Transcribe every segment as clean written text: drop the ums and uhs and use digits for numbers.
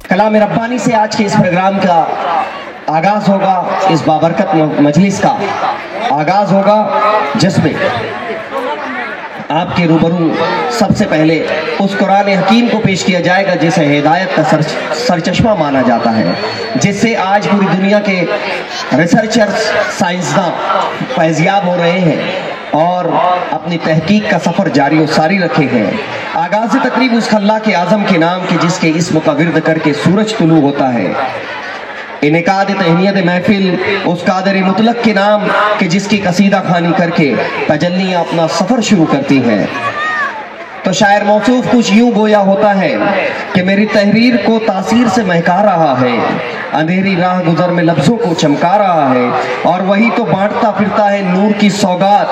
कलाम रब्बानी से आज के इस प्रोग्राम का आगाज होगा, इस बाबरकत मजलिस का आगाज होगा, जिसमें आपके रूबरू सबसे पहले उस कुरान हकीम को पेश किया जाएगा जिसे हिदायत का सरचश्मा माना जाता है, जिससे आज पूरी दुनिया के रिसर्चर्स, साइंसदान फैज़याब हो रहे हैं और अपनी तहकीक का सफ़र जारी और सारी रखे हैं। आगाज़ तकरीब उस खल्ला के आज़म के नाम के जिसके इस्म का विर्द करके सूरज तुलू होता है। इनेकाद तहनीयत महफिल उस कादर मुतलक के नाम के जिसकी कसीदा खानी करके तजल्लियाँ अपना सफ़र शुरू करती हैं। तो शायर मौसूफ कुछ यूं गोया होता है कि मेरी तहरीर को तासीर से महका रहा है, अंधेरी राह गुजर में लफ्ज़ों को चमका रहा है, और वही तो बांटता फिरता है नूर की सौगात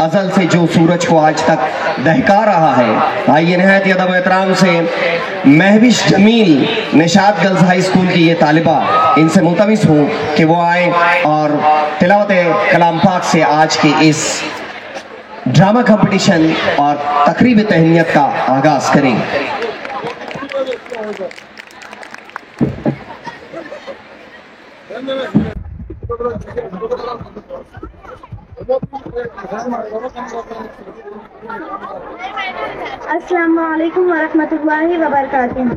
अजल से जो सूरज को आज तक दहका रहा है। आइए नहायत अदब एहतराम से Mahwish Jameel Nishat girls high school की ये तालिबा, इनसे मुल्तमिस हूँ कि वो आए और तिलावत कलाम पाक से आज के इस ड्रामा कंपटीशन और तकरीब तहनीयत का आगाज करें। अस्सलामु अलैकुम वरहमतुल्लाहि वबरकातुहू।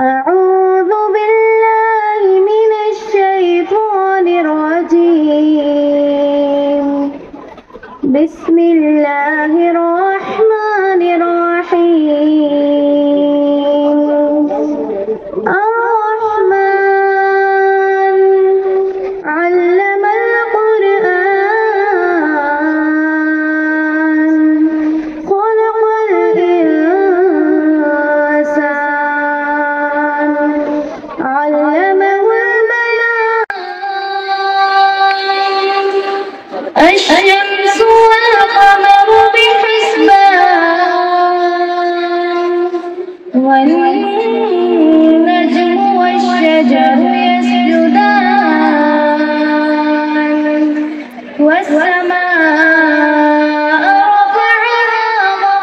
अऊज़ु बिल्लाहि मिनश शैतानिर रजीम। बिस्मिल्लाहिर रहमानिर रहीम। अर्रहमान अल्लमल कुरआन खलक़ल इंसान अल्लमहुल बयान। अश-शम्सु वल क़मरु बिहिस्बान वन नज्मु वश-शजरु यस्जुदान वस-समाअ रफ़अहा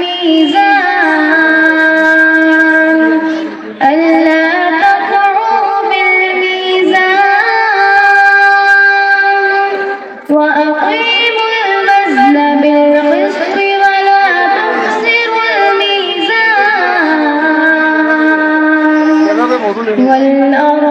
मीज़ान अल्ला तत्ग़ू फिल मीज़ान वअक़ीमुल वज़न बिल-क़िस्ति वला तुख़सिरुल मीज़ान वल-अर्ज़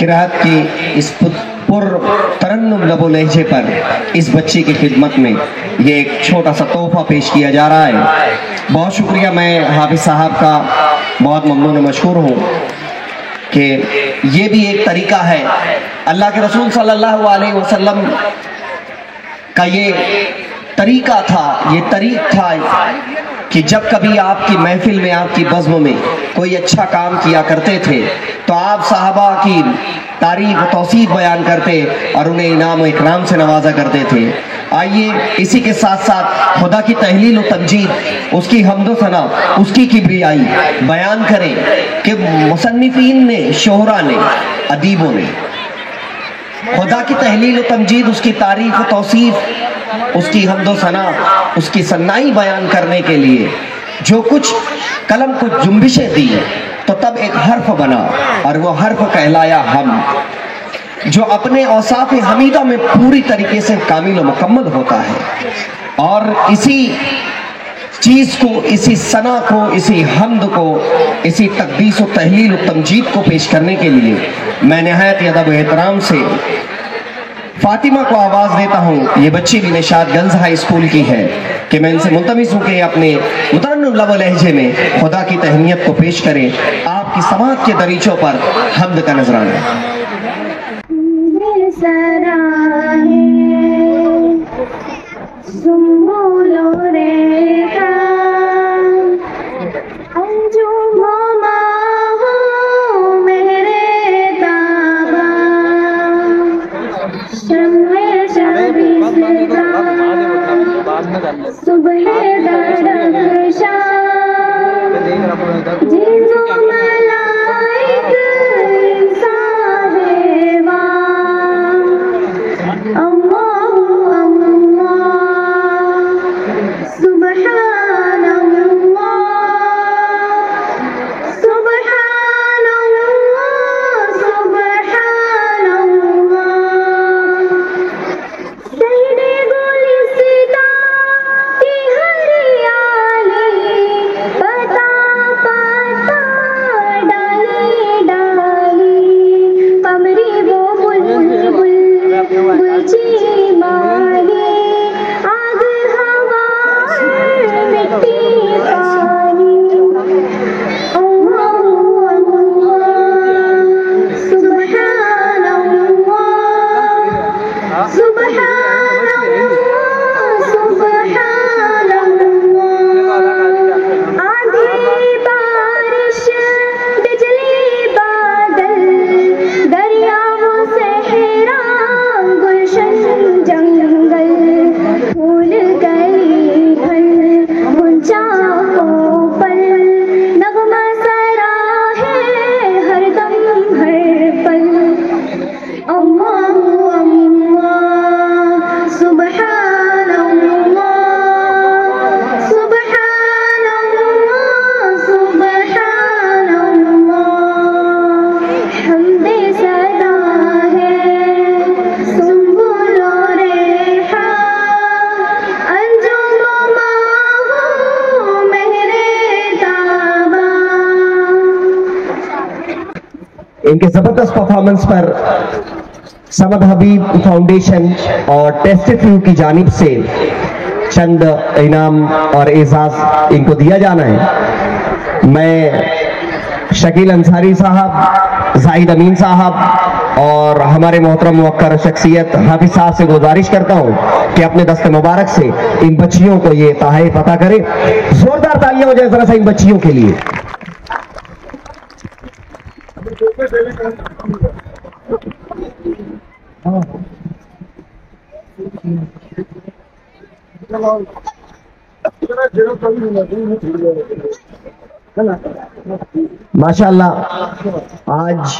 किरात की इस तरन्नुम लबो लहजे पर इस बच्ची की खिदमत में ये एक छोटा सा तोहफा पेश किया जा रहा है। बहुत शुक्रिया, मैं हाफिज साहब का बहुत ममनून मशकूर हूँ कि ये भी एक तरीका है। अल्लाह के रसूल सल्लल्लाहु अलैहि वसल्लम का ये तरीका था, ये तरीक था कि जब कभी आपकी महफिल में, आपकी बज़्म में कोई अच्छा काम किया करते थे तो आप साहबा की तारीफ तौसीफ बयान करते और उन्हें इनाम इकराम से नवाजा करते थे। आइए इसी के साथ साथ खुदा की तहलील और तमजीद, उसकी हम्दो सना, उसकी किबरियाई बयान करें कि मुसन्निफीन ने, शोहरा ने, अदीबों ने खुदा की तहलील और तमजीद, उसकी तारीफ और तौसीफ, उसकी हम्दो सना, उसकी सन्नाई बयान करने के लिए जो कुछ कलम को जुम्बिशें दी तो तब एक हर्फ बना और वो हर्फ कहलाया हम, जो अपने औसाफ हमीदा में पूरी तरीके से कामिल और मुकम्मल होता है। और इसी चीज को, इसी सना को, इसी हम्द को, इसी तकदीस और तहलील और तमजीद को पेश करने के लिए मैं निहायत अदब एहतराम से फातिमा को आवाज देता हूँ। ये बच्ची भी निशात गर्ल्स हाई स्कूल की है कि मैं इनसे मुल्तमिस हूँ कि अपने मुतरन्नुम लव लहजे में खुदा की तहनीत को पेश करें। आपकी समात के दरीचों पर हम्द का नजराना। इनके जबरदस्त परफॉर्मेंस पर समद हबीब फाउंडेशन और टेस्टिफ्यू की जानिब से चंद इनाम और एजाज इनको दिया जाना है। मैं शकील अंसारी साहब, जाहिद अमीन साहब और हमारे मोहतरम मुवक्कर शख्सियत हाफिज साहब से गुजारिश करता हूं कि अपने दस्ते मुबारक से इन बच्चियों को ये तोहफे पता करें। जोरदार तालियां हो जाए जरा सा इन बच्चियों के लिए। माशाअल्लाह, आज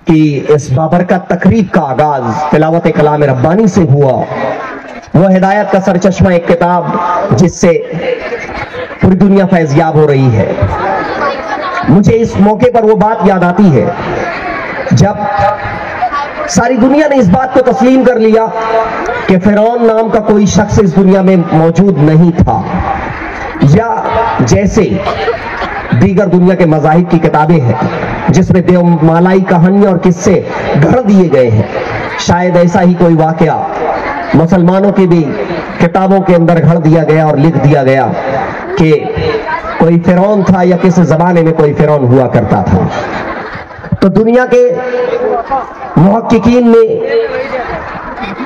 की इस बाबरकत तकरीब का आगाज तिलावत कलाम रब्बानी से हुआ। वो हिदायत का सरचश्मा, एक किताब जिससे पूरी दुनिया फैज़याब हो रही है। मुझे इस मौके पर वो बात याद आती है जब सारी दुनिया ने इस बात को तस्लीम कर लिया कि फिरौन नाम का कोई शख्स इस दुनिया में मौजूद नहीं था, या जैसे दीगर दुनिया के मज़ाहिब की किताबें हैं जिसमें देवमालाई कहानियां और किस्से गढ़ दिए गए हैं, शायद ऐसा ही कोई वाकया मुसलमानों की भी किताबों के अंदर गढ़ दिया गया और लिख दिया गया कि कोई फिरौन था या किस जमाने में कोई फिरौन हुआ करता था। तो दुनिया के मुहक्किकीन ने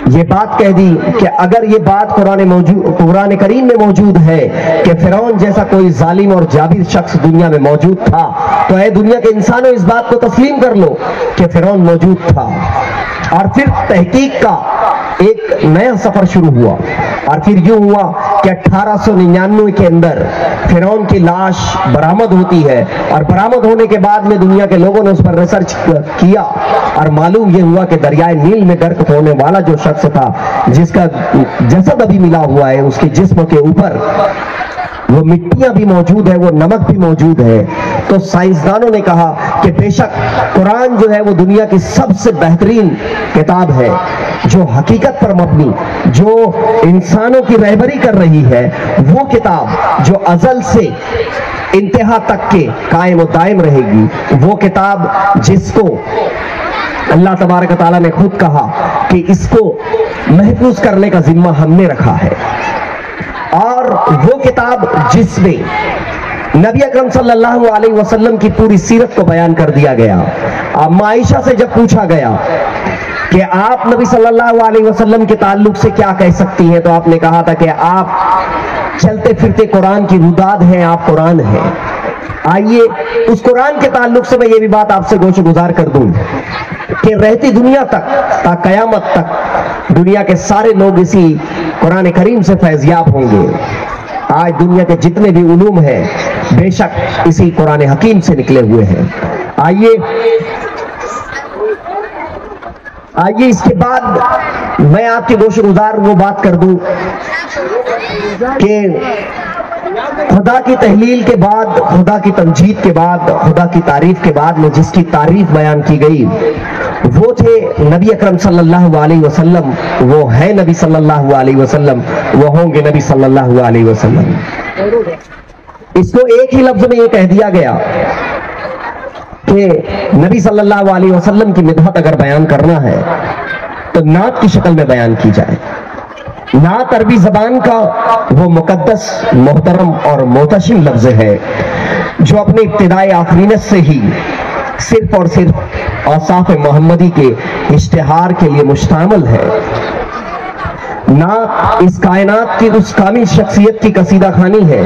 ये बात कह दी कि अगर ये बात कुरान करीम में मौजूद है कि फिरौन जैसा कोई जालिम और जाबिर शख्स दुनिया में मौजूद था, तो ऐ दुनिया के इंसानों इस बात को तस्लीम कर लो कि फिरौन मौजूद था। और फिर तहकीक का एक नया सफर शुरू हुआ और फिर यूं हुआ कि 1899 के अंदर फिरौन की लाश बरामद होती है और बरामद होने के बाद में दुनिया के लोगों ने उस पर रिसर्च किया और मालूम यह हुआ कि दरियाए नील में गर्क होने वाला जो शख्स था, जिसका जसद अभी मिला हुआ है, उसके जिस्म के ऊपर वो मिट्टियां भी मौजूद है, वो नमक भी मौजूद है। तो साइंसदानों ने कहा कि बेशक कुरान जो है वो दुनिया की सबसे बेहतरीन किताब है, जो हकीकत पर मबनी, जो इंसानों की रहबरी कर रही है, वो किताब जो अजल से इंतहा तक के कायम और दायम रहेगी, वो किताब जिसको अल्लाह तबारक व तआला ने खुद कहा कि इसको महफूज करने का जिम्मा हमने रखा है। और वो किताब जिसमें नबी अकरम सल्लल्लाहु अलैहि वसल्लम की पूरी सीरत को बयान कर दिया गया। अब आयशा से जब पूछा गया कि आप नबी सल्लल्लाहु अलैहि वसल्लम के ताल्लुक से क्या कह सकती हैं, तो आपने कहा था कि आप चलते फिरते कुरान की रुदाद हैं, आप कुरान हैं। आइए उस कुरान के ताल्लुक से मैं ये भी बात आपसे गोश गुजार कर दूं कि रहती दुनिया तक ता कयामत तक दुनिया के सारे लोग इसी कुरान करीम से फैज़याब होंगे। आज दुनिया के जितने भी उलूम हैं बेशक इसी कुरान हकीम से निकले हुए हैं। आइए इसके बाद मैं आपके गोश गुजार वो बात कर दूं कि खुदा की तहलील के बाद, खुदा की तमजीद के बाद, खुदा की तारीफ के बाद में जिसकी तारीफ बयान की गई वो थे नबी अकरम सल्लल्लाहु अलैहि वसल्लम। वो है नबी सल्लल्लाहु अलैहि वसल्लम, वो होंगे नबी सल्लल्लाहु अलैहि वसल्लम। इसको एक ही लफ्ज में ये कह दिया गया कि नबी सल्लल्लाहु अलैहि वसल्लम की मिदहत अगर बयान करना है तो नात की शक्ल में बयान की जाए। नात अरबी जबान का वो मुकद्दस, मोहतरम और मोहतशिम लफ्ज है जो अपने इब्तिदाई आफरीनत से ही सिर्फ और सिर्फ औसाफ मोहम्मदी के इश्तिहार के लिए मुश्तामिल है। नात इस कायनात की उस कामिल शख्सियत की कसीदा खानी है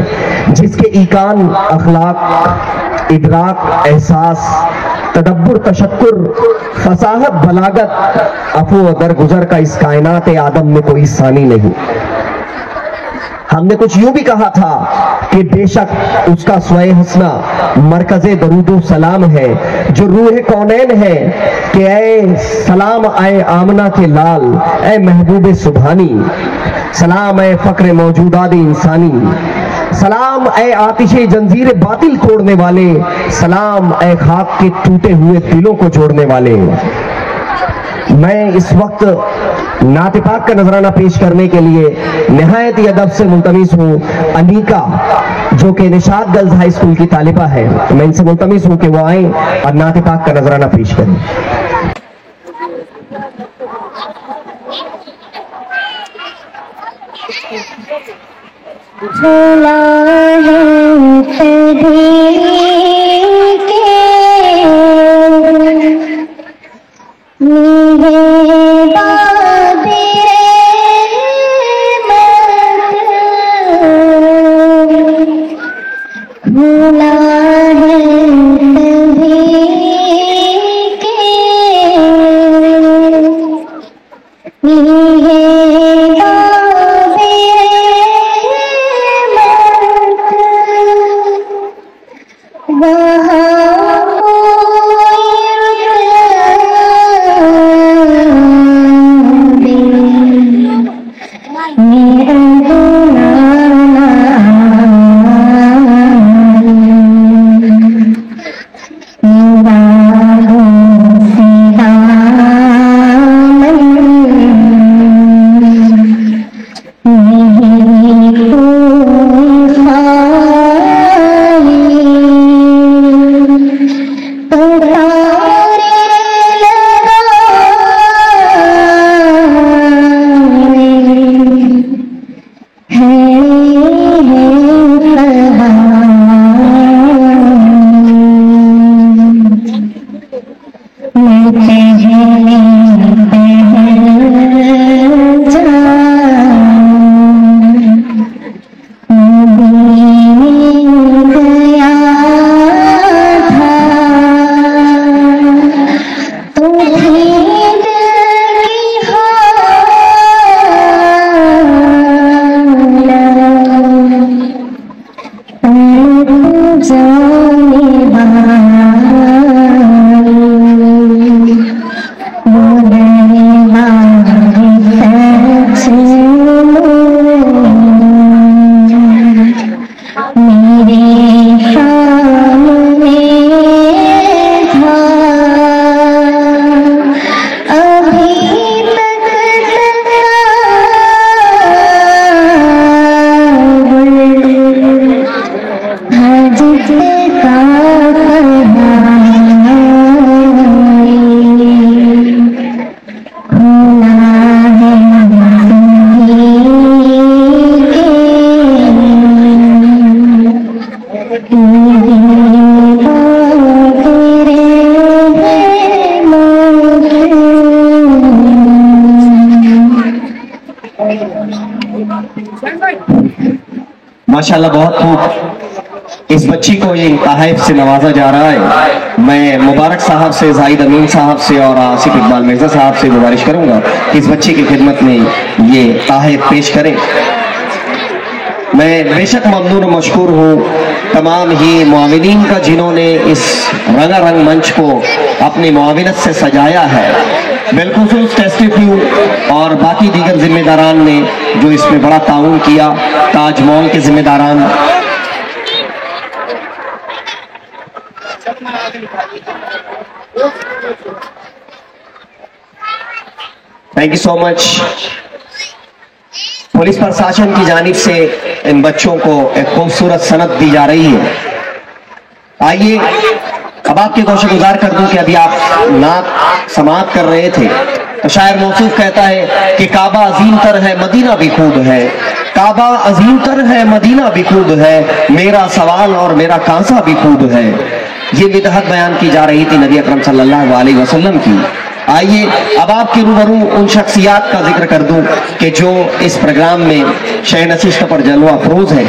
जिसके ईकान, अखलाक, इदराक, एहसास, तदब्बुर, तशक्कुर, फसाहत, बलागत, अफू और दरगुजर का इस कायनात आदम में कोई सानी नहीं। हमने कुछ यूं भी कहा था कि बेशक उसका स्वय हसना मरकज़े दरूदो सलाम है, जो रूह कौनैन है कि ऐ सलाम आए आमना के लाल, ऐ महबूब सुभानी, सलाम ऐ फक्र मौजूदात इंसानी, सलाम ऐ आतिशे जंजीर बातिल तोड़ने वाले, सलाम ऐ खाक के टूटे हुए दिलों को जोड़ने वाले। मैं इस वक्त नात पाक का नजराना पेश करने के लिए निहायत ही अदब से मुल्तमिस हूँ अनीका, जो कि निशात गर्ल्स हाई स्कूल की तालिबा है। मैं इनसे मुल्तमिस हूँ कि वो आए और नात पाक का नजराना पेश करें। झूला है सभी के मेरे बाबे मत, झूला है सभी के मेरे वहाँ माशाल्लाह बहुत खूब इस बच्ची को ये तोहफे से नवाजा जा रहा है। मैं मुबारक साहब से, जाहिद अमीन साहब से और आसिफ इकबाल मिर्जा साहब से गुजारिश करूंगा कि इस बच्ची की खिदमत में ये तोहफे पेश करें। मैं बेशक ममनून और मशकूर हूँ तमाम ही मुआविनीन का जिन्होंने इस रंगारंग मंच को अपनी मुआविनत से सजाया है, बिलखुसूस टेस्टी फ्यू और बाकी दीगर जिम्मेदारान ने जो इसमें बड़ा ताउन किया, ताज मॉल के जिम्मेदारान, thank you so much. Police प्रशासन की जानिब से इन बच्चों को एक खूबसूरत सनद दी जा रही है। आइए अब आपके गौश गुजार कर दूं कि अभी आप नात समात कर रहे थे तो शायर मौसूफ कहता है कि काबा अजीम तर है मदीना भी खूब है, काबा अजीम तर है मदीना भी खूब है, मेरा सवाल और मेरा कांसा भी खूब है। ये बिदअत बयान की जा रही थी नबी अकरम सल्लल्लाहु अलैहि वसल्लम की। आइए अब आपके रूबरू उन शख्सियात का जिक्र कर दूं कि जो इस प्रोग्राम में शह नशिस्त पर जलवा अफरोज है।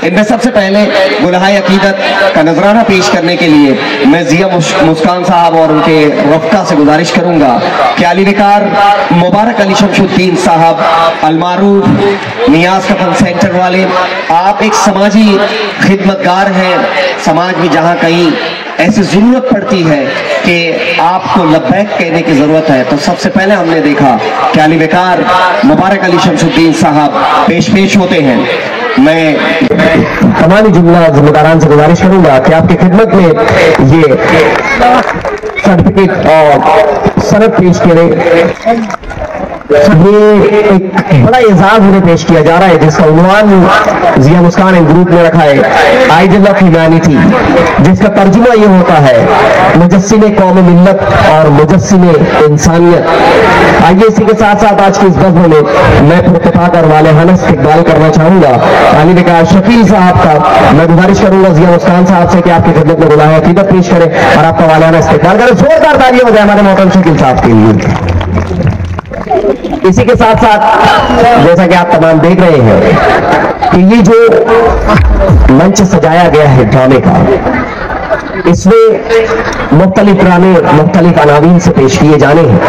इनमें सबसे पहले गुलहाए अकीदत का नजराना पेश करने के लिए मैं जिया मुस्कान साहब और उनके रफ्का से गुजारिश करूंगा कि अली विकार मुबारक अली शमशुद्दीन साहब अलमारूफ नियाज कफन सेंटर वाले, आप एक समाजी खिदमतगार हैं। समाज में जहां कहीं ऐसी जरूरत पड़ती है कि आपको लब्बैक कहने की जरूरत है तो सबसे पहले हमने देखा कि अली विकार मुबारक अली शमशुद्दीन साहब पेश होते हैं। मैं तमाम जुमला जिम्मेदारान से गुजारिश करूंगा कि आपकी खिदमत में ये सर्टिफिकेट और सनद पेश करें। ये एक बड़ा एजाज उन्हें पेश किया जा रहा है जिसका उन्वान जिया मुस्कान इन ग्रुप ने रखा है आइडल ऑफ ह्यूमैनिटी, जिसका तर्जुमा ये होता है मुजस्सिमे कौम मिल्लत और मुजस्सिमे इंसानियत। आइए इसी के साथ साथ आज की इस बज़्म में मैं पुरतफाक और वालेहाना इस्तकबाल करना चाहूंगा अली विकार शकील साहब का। मैं गुजारिश करूंगा जिया मुस्कान साहब से कि आपकी खिदमत में गुलाहे अकीदत पेश करें और आपका वालेहाना इस्तकबाल करें। जोरदार तालियां हो जाए हमारे मोहतरम शकील साहब के लिए। इसी के साथ साथ जैसा कि आप तमाम देख रहे हैं कि ये जो मंच सजाया गया है ड्रामे का, इसमें मुख्तलिफ ड्रामे मुख्तलिफ अनावीन से पेश किए जाने हैं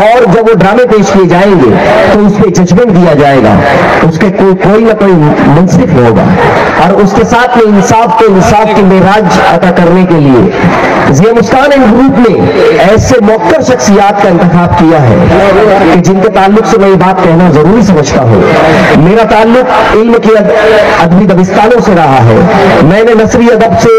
और जब वो ड्रामे पेश किए जाएंगे तो उस पर जजमेंट दिया जाएगा, उसके कोई ना कोई मुंसिफ होगा और उसके साथ में इंसाफ की मेराज अता करने के लिए जिया मुस्कान इन ग्रुप ने ऐसे मौकर शख्सियात का इंतखाब किया है कि जिनके ताल्लुक से मैं ये बात कहना जरूरी समझता हूँ। मेरा ताल्लुक इल्म के अदबी दबिस्तानों से रहा है। मैंने नसरी अदब से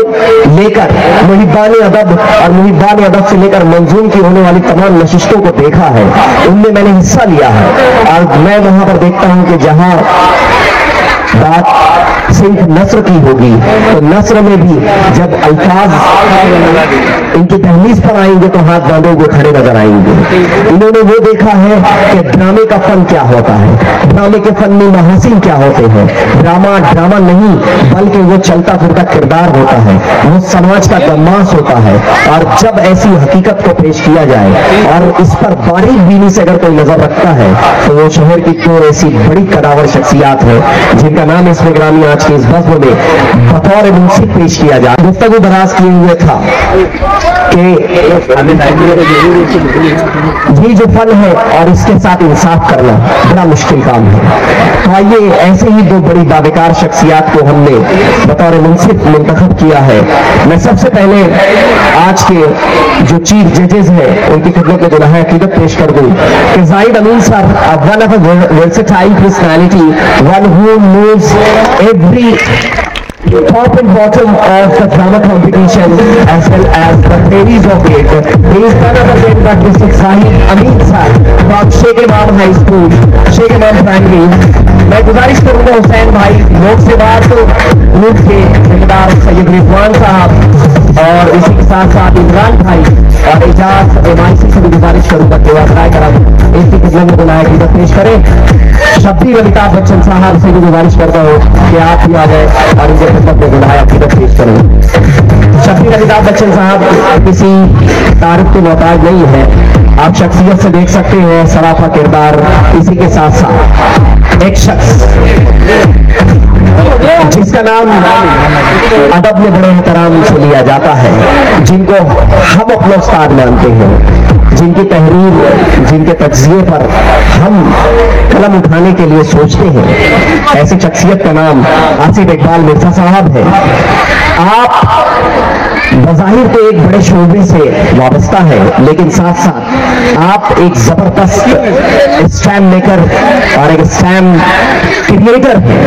लेकर मुहिब्बान अदब और मुहिब्बान अदब से लेकर मंजूम की होने वाली तमाम नशिस्तों को देखा है, उनमें मैंने हिस्सा लिया है और मैं वहां पर देखता हूं कि जहां बात सिर्फ नस्र की होगी तो नस्र में भी जब अल्फाज इनकी तहमीज पर आएंगे तो हाथ बांधे हुए खड़े नजर आएंगे। इन्होंने वो देखा है कि ड्रामे का फन क्या होता है, ड्रामे के फन में महासिन क्या होते हैं। ड्रामा नहीं बल्कि वो चलता फिरता किरदार होता है, वो समाज का गम्मास होता है। और जब ऐसी हकीकत को पेश किया जाए और इस पर बारीक बीनी से अगर कोई नजर रखता है तो वो शहर की दो ऐसी बड़ी कदावर शख्सियात है जिनका नाम इस प्रोग्राम आज के इस बज़्म में बतौर मुंसिफ पेश किया जाए। गुफ्तगू दराज किए हुए था कि ये जो फन है और इसके साथ इंसाफ करना बड़ा मुश्किल काम है। तो आइए ऐसे ही दो बड़ी बावेकार शख्सियात को हमने बतौर मुंसिफ मुंतखब किया है। मैं सबसे पहले आज के जो चीफ जजेस हैं उनकी खिदमत में दुल्हा अकीदत पेश कर दूं कि Zahid Amin sir, one of a versatile personality, one who knows every top and bottom of the drama competition as well as the theories of it. He is none other than but Mr. Zahid Amin sir from Sheikh Imam High School, Sheikh Imam Primary। मैं गुजारिश करूंगा हुसैन भाई लोक सेवा तो group के जिम्मेदार सैयद रिजवान साहब और इसी के साथ साथ इमरान भाई और एजाज MIC से भी गुजारिश करूंगा कि वह ट्राई करा इनकी खिदमत में बुलाया कि पेश करें। शब्बीर अमिताभ बच्चन साहब से भी गुजारिश करता हूँ कि आप भी आ जाए और इनके खिदमत में बुलाया कि पेश करें। शब्बीर अमिताभ बच्चन साहब किसी तारीफ के मोहताज नहीं है, आप शख्सियत से देख सकते हैं सराफा किरदार। इसी के साथ साथ एक शख्स जिसका नाम अदब में बड़े एहतराम से लिया जाता है, जिनको हम अपना उस्ताद मानते हैं, जिनकी तहरीर, जिनके तज्जिए पर हम कलम उठाने के लिए सोचते हैं, ऐसी शख्सियत का नाम आसिफ इकबाल मिर्जा साहब है। आप बज़ाहिर तो एक बड़े शोबे से वाबस्ता है, लेकिन साथ साथ आप एक जबरदस्त स्टैम्प मेकर और एक स्टैम्प क्रिएटर हैं।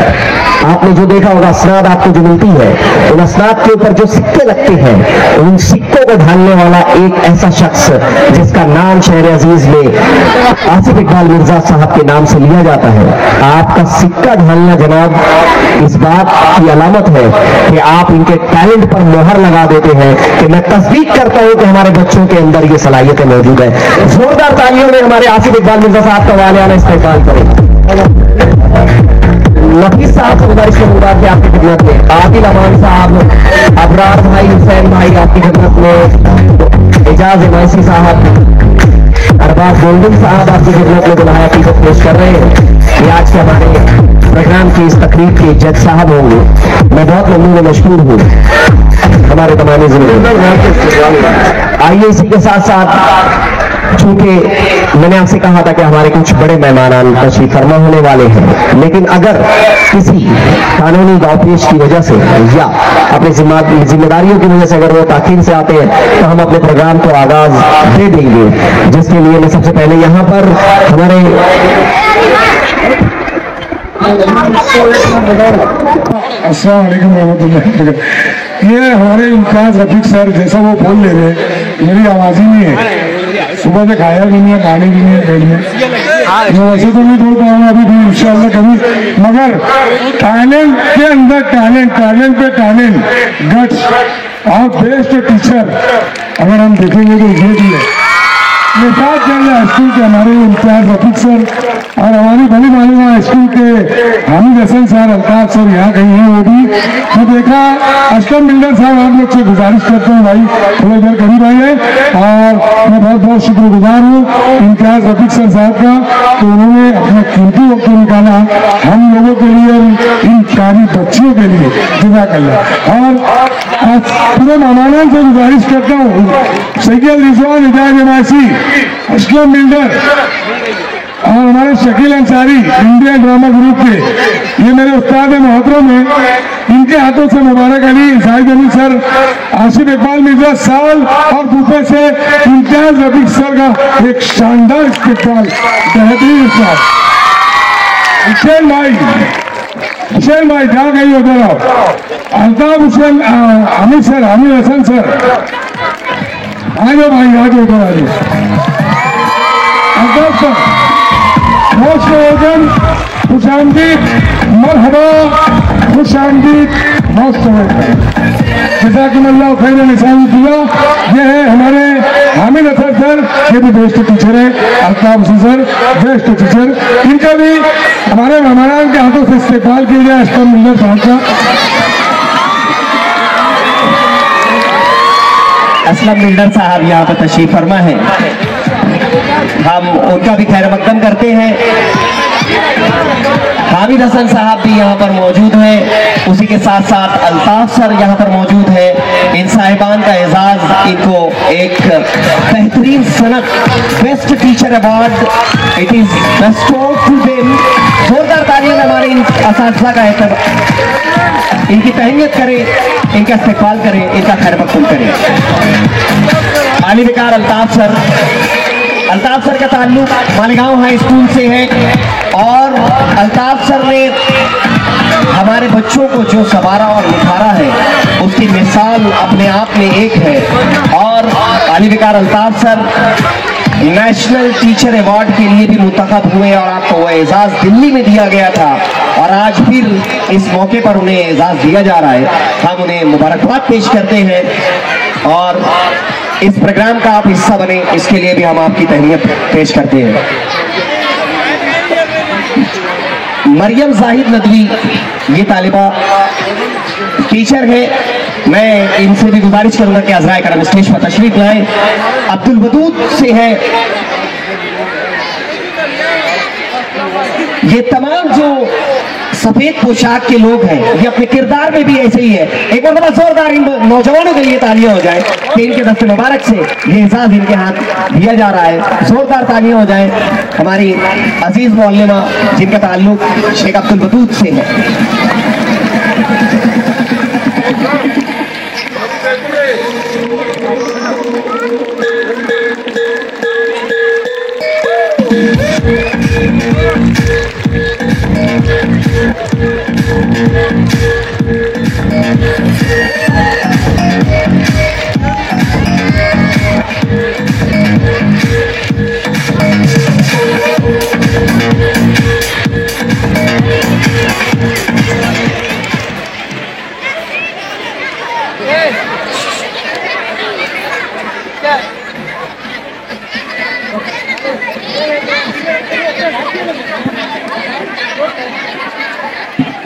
आपने जो देखा होगा, असनाद आपको जो मिलती है, उन असनाद के ऊपर जो सिक्के लगते हैं, उन सिक्कों को ढालने वाला एक ऐसा शख्स जिसका नाम शहर अजीज में आसिफ इकबाल मिर्जा साहब के नाम से लिया जाता है। आपका सिक्का ढालना जनाब इस बात की अलामत है कि आप इनके टैलेंट पर मोहर लगा देते हैं कि मैं तस्दीक करता हूं कि हमारे बच्चों के अंदर ये सलाहियतें मौजूद है। जोरदार तालियों में हमारे आसिफ इकबाल मिर्जा साहब का वालियाना इस्तेमाल करें। नफीस साहब से गुजारिश करूंगा कि आपकी खिदमत में आदिल अमान साहब, अबरार भाई, हुसैन भाई आपकी खिदमत में, एजाज इमासी साहब, अरबाज गोल्डन साहब आपकी खिदमत में बुलाया टीकत पेश कर रहे हैं। ये आज के हमारे प्रोग्राम की इस तकरीब के जज साहब होंगे। मैं बहुत ममनून मशहूर हूँ हमारे तमाम जिले। आइए इसी के साथ साथ, चूंकि मैंने आपसे कहा था कि हमारे कुछ बड़े मेहमान तशरीफ फरमा होने वाले हैं, लेकिन अगर किसी कानूनी दावपेश की वजह से या अपनी जिम्मेदारियों की वजह से अगर वो ताकीद से आते हैं तो हम अपने प्रोग्राम को आगाज दे देंगे, जिसके लिए मैं सबसे पहले यहाँ पर हमारे अस्सलाम वालेकुम रहमतुल्लाह। ये हमारे इम्तियाज रफीक सर जैसा वो बोल ले रहे, मेरी आवाज़ ही नहीं है, सुबह से खाया भी नहीं है, खाने भी नहीं है पेट में। मैं वैसे तो नहीं बोल पाऊंगा अभी भी, इंशाल्लाह कभी, मगर टैलेंट के अंदर टैलेंट, टैलेंट पे टैलेंट, गट्स और बेस्ट टीचर अगर हम देखेंगे तो ये भी है। ये साथ चल रहा है स्कूल के हमारे इम्तियाज रफीक सर और हमारी भली मालूम स्कूल के हामिद हसन सर, अल्ताफ सर यहाँ कहीं हैं वो भी। तो देखा अशरफ बिल्डर साहब, आप लोग से गुजारिश करते हैं भाई थोड़ा इधर करीब आइए, और मैं बहुत बहुत शुक्रगुजार हूँ इम्तियाज रफीक सर साहब का कि उन्होंने अपना कीमती वक्त निकाला हम लोगों के लिए, इन प्यारी बच्चियों के लिए। जज़ाकल्लाह। और पूरे मेहमानों से गुजारिश करता हूँ, सैयद रिजवान हिदायत जमासी, अशरफ बिल्डर और हमारे Shakeel Ansari India drama group के, ये मेरे उस्ताद मोहतरम हैं, इनके हाथों से मुबारक अली, साहिद अली सर, आसिफ इकबाल मिर्जा साल और बूफे से इम्तियाज रफीक सर का एक शानदार इस्तेमाल, बेहतरीन इस्तेमाल। हुसैन भाई जहाँ गई उधर आओ, अल्ताफ हुसैन, हामिद सर, हामिद हसन सर, आ जाओ भाई, आ जाओ उधर, आ जाओ। अल्ताफ सर खुशामदीद, मरहबा, खुशामदीद, जज़ाकुमुल्लाह खैरन निशान किया। ये है हमारे हामिद हसन सर, ये भी बेस्ट टीचर है, अल्ताफ सर बेस्ट टीचर, इनका भी हमारे मेहमान के हाथों से इस्तेमाल किया जाए अशरफ बिल्डर साहब का। असलम बिल्डर साहब यहाँ पर तशरीफ फरमा है, हम उनका भी खैर मकदम करते हैं। हामिद हसन साहब भी यहाँ पर मौजूद हैं, उसी के साथ साथ अल्ताफ सर यहाँ पर मौजूद है। इन साहिबान का एजाज, इनको एक बेहतरीन सनत best teacher award it is bestowed to them. जोरदार तालियां हमारे इन असातिज़ा का इनकी तहनीत करें, इनका इस्तेमाल करें, इनका खैर मकदम करें। आली विकार अल्ताफ सर का ताल्लुक मालेगांव हाई स्कूल से है, और अल्ताफ सर ने हमारे बच्चों को जो संवारा और निखारा है उसकी मिसाल अपने आप में एक है। और आली विकार Altaf sir national teacher award के लिए भी मुंतखब हुए और आपको वो एजाज दिल्ली में दिया गया था, और आज फिर इस मौके पर उन्हें एजाज दिया जा रहा है। हम उन्हें मुबारकबाद पेश करते हैं और इस प्रोग्राम का आप हिस्सा बने, इसके लिए भी हम आपकी तहनीत पेश करते हैं। मरियम जाहिद नदवी, ये तालिबा टीचर है, मैं इनसे भी गुजारिश करूंगा कि अज़राए करम स्टेज पर तशरीफ लाएं। अब्दुल वदूद से है, ये तमाम जो सफेद पोशाक के लोग हैं, ये अपने किरदार में भी ऐसे ही है। एक बार बड़ा जोरदार इन नौजवानों के लिए तालियां हो जाए कि इनके दस्ते मुबारक से ये एजाज इनके हाथ दिया जा रहा है। जोरदार तालियां हो जाए हमारी अजीज मौलमा जिनका ताल्लुक शेख अब्दुल वदूद से है।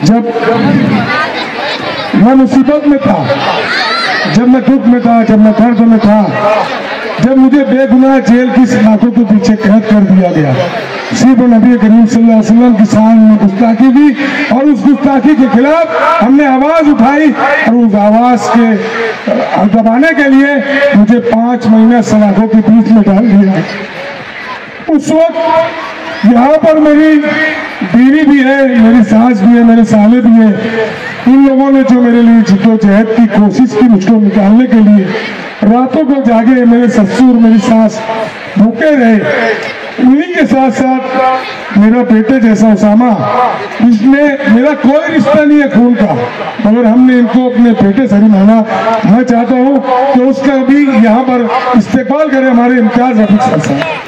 जब मैं मुसीबत में था, जब मैं दुख में था, जब मैं दर्द में था, जब मुझे बेगुनाह जेल की सलाखों के पीछे कैद कर दिया गया, सिर्फ नबी करीम सल्लल्लाहु अलैहि वसल्लम की शान में गुस्ताखी की और उस गुस्ताखी के खिलाफ हमने आवाज उठाई और उस आवाज के दबाने के लिए मुझे 5 महीने सलाखों के बीच में डाल दिया। उस वक्त यहाँ पर मेरी बीवी भी है, मेरी सास भी है, मेरे साले भी है। इन लोगों ने जो मेरे लिए जिद्दोजहद की कोशिश की मुझको निकालने के लिए, रातों को जागे मेरे ससुर मेरी सास भूखे रहे। उन्हीं के साथ साथ मेरा बेटे जैसा उसामा, इसमें मेरा कोई रिश्ता नहीं है खून का, मगर हमने इनको अपने बेटे से नहीं माना। मैं चाहता हूँ कि उसका भी यहाँ पर इस्तेमाल करें हमारे इम्तियाज रफीक साहब।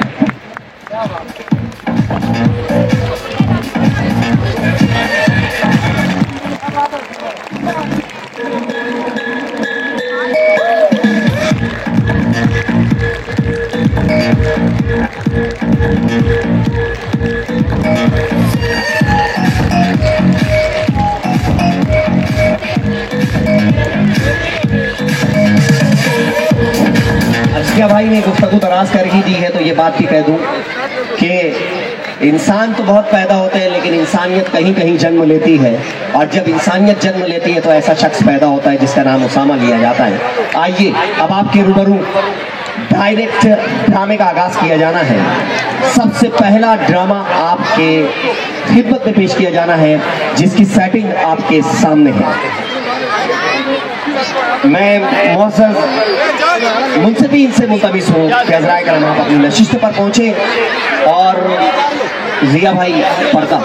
अर्शिया भाई ने गुफ्तगू दराज कर ही दी है तो ये बात भी कह दूं कि इंसान तो बहुत पैदा होते हैं, लेकिन इंसानियत कहीं कहीं जन्म लेती है, और जब इंसानियत जन्म लेती है तो ऐसा शख्स पैदा होता है जिसका नाम उसामा लिया जाता है। आइए अब आपके रूबरू डायरेक्ट ड्रामे का आगाज किया जाना है। सबसे पहला ड्रामा आपके खिदमत में पेश किया जाना है, जिसकी सेटिंग आपके सामने है। मैं मौजूद मुंसफीन से मुल्तमिस हूँ कि हज़राए करम आप अपनी नशिस्त पर पहुँचे और जिया भाई पर्दा